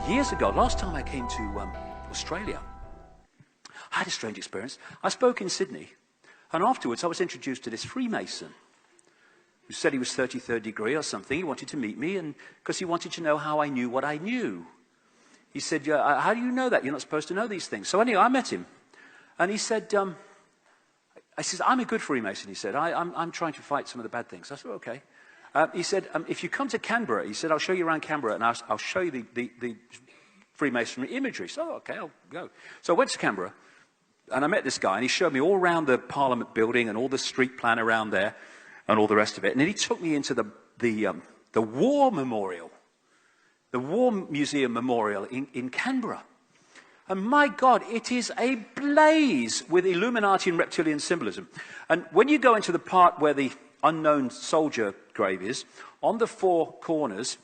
years ago, last time I came to Australia, I had a strange experience. I spoke in Sydney, and afterwards I was introduced to this Freemason who said he was 33rd degree or something. He wanted to meet me, and because he wanted to know how I knew what I knew. He said, yeah, how do you know that? You're not supposed to know these things. So anyway, I met him, and he said, I said, I'm a good Freemason, he said. I'm trying to fight some of the bad things. I said, okay. He said, if you come to Canberra, he said, I'll show you around Canberra, and I'll show you the Freemasonry imagery. So, okay, I'll go. So I went to Canberra, and I met this guy, and he showed me all around the Parliament building and all the street plan around there and all the rest of it. And then he took me into the War Memorial, the War Museum Memorial in Canberra. And my God, it is ablaze with Illuminati and reptilian symbolism. And when you go into the part where the unknown soldier grave is, on the four corners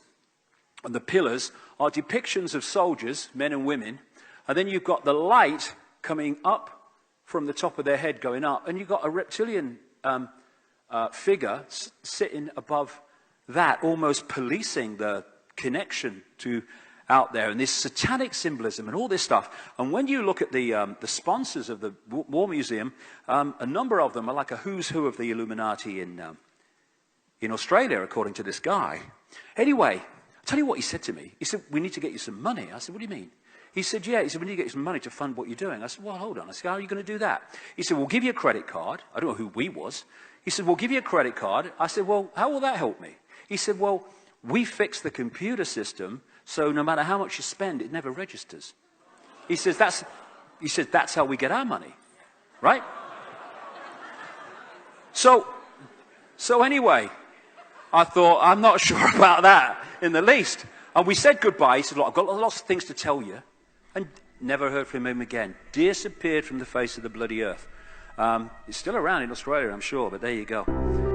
and the pillars are depictions of soldiers, men and women, and then you've got the light coming up from the top of their head going up, and you've got a reptilian figure sitting above that, almost policing the connection to out there, and this satanic symbolism and all this stuff. And when you look at the sponsors of the War Museum, a number of them are like a who's who of the Illuminati in Australia, according to this guy. Anyway, I'll tell you what he said to me. He said, we need to get you some money. I said, what do you mean? He said, yeah. He said, we need to get you some money to fund what you're doing. I said, well, hold on. I said, how are you going to do that? He said, we'll give you a credit card. I don't know who we was. He said, we'll give you a credit card. I said, well, how will that help me? He said, well, we fixed the computer system, so no matter how much you spend, it never registers. He says, that's how we get our money, right? So anyway, I thought, I'm not sure about that in the least. And we said goodbye. He said, look, I've got lots of things to tell you. And never heard from him again. Disappeared from the face of the bloody earth. He's still around in Australia, I'm sure, but there you go.